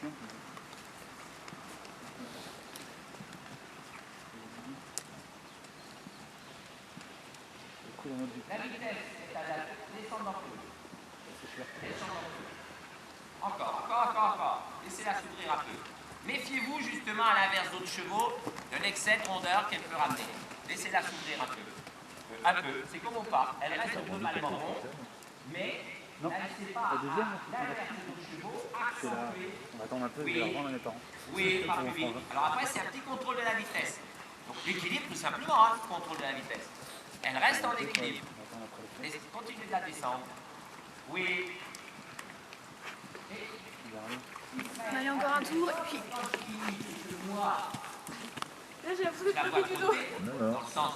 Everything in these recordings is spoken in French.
La vitesse est à la descendante. Encore. Laissez-la s'ouvrir un peu. Méfiez-vous justement à l'inverse d'autres chevaux de l'excès de rondeur qu'elle peut ramener. Laissez-la s'ouvrir un peu. C'est comme au pas. Elle reste globalement ronde, mais non. La laissez pas La deuxième, à l'inverse d'autres chevaux accentuer. On va attendre un peu, je vais la reprendre à mes parents. Oui, parfait. Alors après, c'est un petit contrôle de la vitesse. Donc l'équilibre, tout simplement, hein, contrôle de la vitesse. Elle reste en équilibre. Continuez de la descendre. Oui. Allez, encore un tour, et puis... Là, j'ai l'impression de croquer du dos. Non. Dans le sens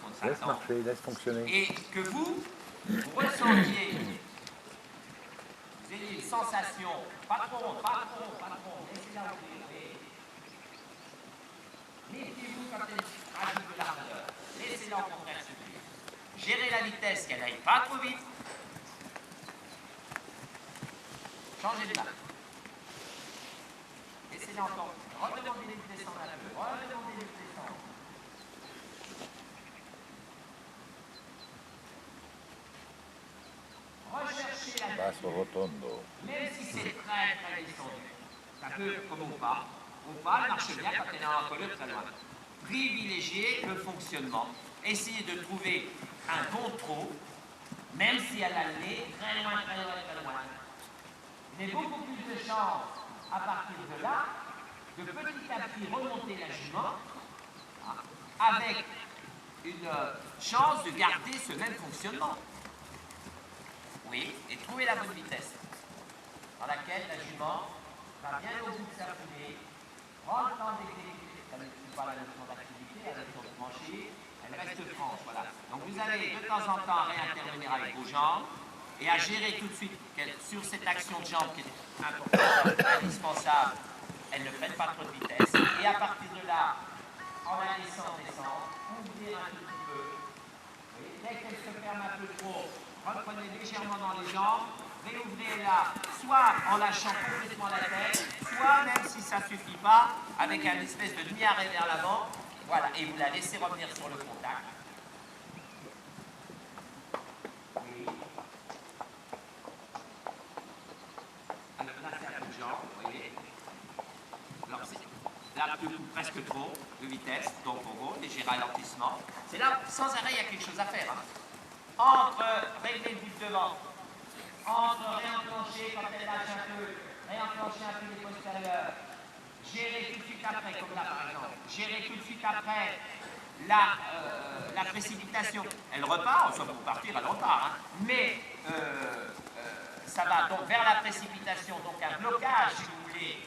qu'on Laisse s'attend. marcher, laisse fonctionner. Et que vous ressentiez, vous ayez une sensation, pas trop rond, laissez-la ouvrir. Méfiez-vous quand elle rajoute de l'ardeur. Laissez-la au contraire s'ouvrir. Gérez la vitesse, qu'elle n'aille pas trop vite. Changez de main. Laissez-la encore. Redemandez-les de descendre un peu. Redemandez-les de descendre. Recherchez la Basso rotondo. même si c'est très descendu. Ça peut, comme au pas, elle marche bien quand elle est en encolure très loin. Privilégiez le fonctionnement. Essayez de trouver un bon trot, même si elle a le nez très loin. Vous avez beaucoup plus de chance, à partir de là, de petit à petit remonter la jument, avec une chance de garder ce même fonctionnement. Oui, et trouver la bonne vitesse, dans laquelle la jument va bien au bout de sa foulée, prend le temps d'exécuter, ça ne suit pas la notion d'activité, la notion de franchir, elle reste franche, voilà. Donc vous allez de temps en temps réintervenir avec vos jambes, et à gérer tout de suite sur cette action de jambe qui est importante, indispensable, elle ne prenne pas trop de vitesse, et à partir de là, en la laissant descendre, ouvrez un tout petit peu, oui, dès qu'elle se ferme un peu trop, reprenez légèrement dans les jambes, réouvrez-la, soit en lâchant complètement la tête, soit même si ça ne suffit pas, avec un espèce de demi-arrêt vers l'avant, voilà, et vous la laissez revenir sur le contact. Oui. Alors là, c'est un peu de jambe, vous voyez. Alors c'est là, presque trop de vitesse, donc en gros, léger ralentissement. C'est là, sans arrêt, il y a quelque chose à faire. Hein. Entre régler le bout de devant, entre réenclencher quand elle lâche un peu, réenclencher un peu les postérieurs, gérer tout de suite après, comme là par exemple, gérer tout de suite après la précipitation. Elle repart, soit pour partir, elle repart, hein. Mais ça va donc vers la précipitation, donc un blocage, si vous voulez,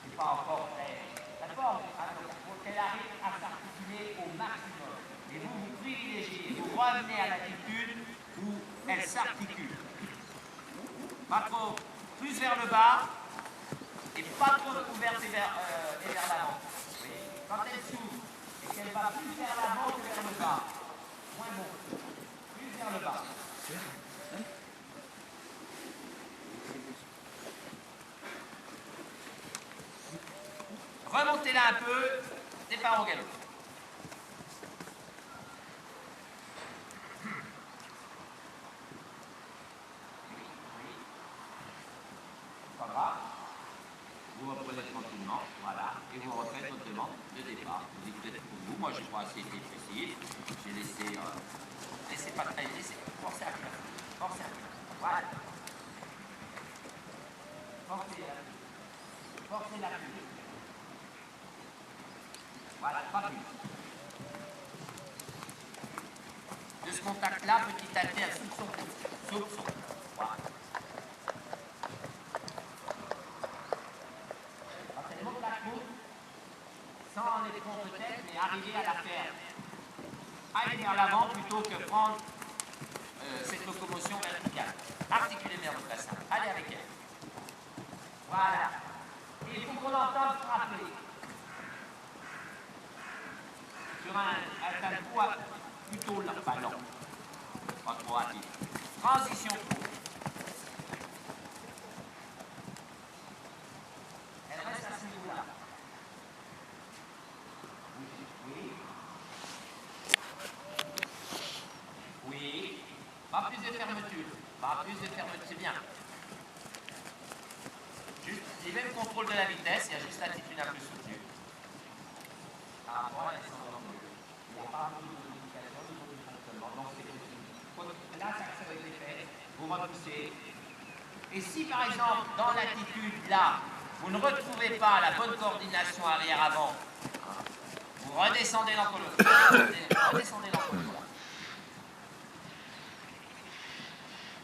c'est pas encore très fort, pour qu'elle arrive à s'articuler au maximum. Et vous, vous privilégiez, vous revenez à l'attitude où elle s'articule. Pas trop, plus vers le bas, et pas trop ouverte et vers l'avant. Quand elle s'ouvre, et qu'elle va plus vers l'avant que vers le bas, moins bon, plus vers le bas. Remontez-la un peu, départ au galop. Vous reprenez tranquillement, voilà, et vous refaites votre demande de départ. Vous dites peut-être pour vous, moi je crois que c'était précis. J'ai laissé, laissez pas très, laissez, forcez un peu, voilà. Forcez la pluie. Voilà, pas plus. De ce contact-là, petit à petit, un soupçon. Voilà. Sans en être contre peut-être, mais arriver à la faire aller vers l'avant plutôt que prendre cette locomotion verticale. Articulez bien votre bassin. Allez avec elle. Voilà. Et il faut qu'on entende frapper. Sur un tempo plutôt ballon. Pas trop rapide. Transition courte. Pas plus de fermeture. Pas plus de fermeture, c'est bien. Juste les mêmes contrôles de la vitesse, il y a juste l'attitude un peu soutenue. Par rapport à la descente de l'envolure. Il n'y a pas beaucoup de modification au niveau du fonctionnement. Donc c'est possible. Là, ça va être fait. Vous repoussez. Et si par exemple, dans l'attitude là, vous ne retrouvez pas la bonne coordination arrière-avant, vous redescendez l'encolure. Redescendez l'encolure.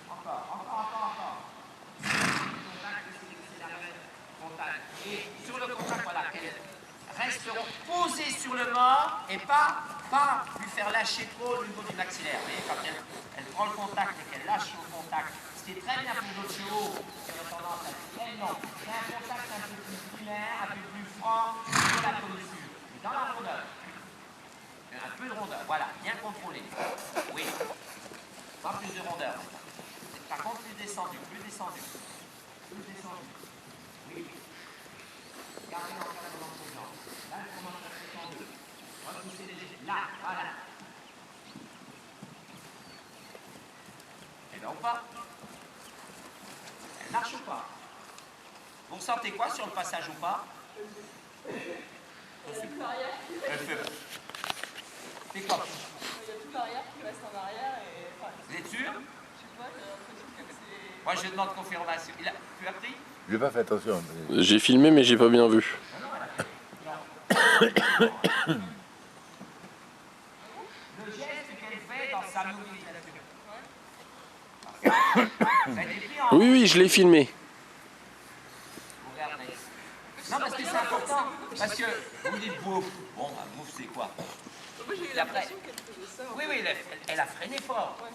Encore. Contact. Et sur le contact, voilà, qu'elle reste posée sur le mort et pas lui faire lâcher trop au niveau du maxillaire. Vous voyez, quand elle prend le contact et qu'elle lâche le contact, ce qui est très bien pour d'autres chevaux qui ont tendance à dire, elle non, c'est un contact un peu plus primaire, un peu plus franc sur la commissure. Dans la rondeur. Un peu de rondeur, voilà, bien contrôlé. Oui. Pas plus de rondeur. Par contre, plus descendu. Oui. Gardez l'encadrement de gens. Là, je commence à faire en deux. Repoussez les... Là, voilà. Elle va ou pas? Elle marche ou pas? Vous ressentez quoi sur le passage ou pas? Elle fait quoi? C'est quoi? Il y a tout l'arrière qui reste en arrière et... Enfin, Vous êtes sûr? je sais pas, j'ai l'impression que c'est... Moi, je demande confirmation. Tu as pris? J'ai pas fait attention. J'ai filmé, mais j'ai pas bien vu. Le geste qu'elle fait dans sa mobilisation. Ça a été pris en... Oui, je l'ai filmé. Vous regardez. Non, parce que c'est important. Parce que vous dites bouffe. Bon, bah, bouffe, c'est quoi? Moi j'ai eu Et après- l'impression qu'elle faisait ça. Oui, elle a freiné fort. Ouais.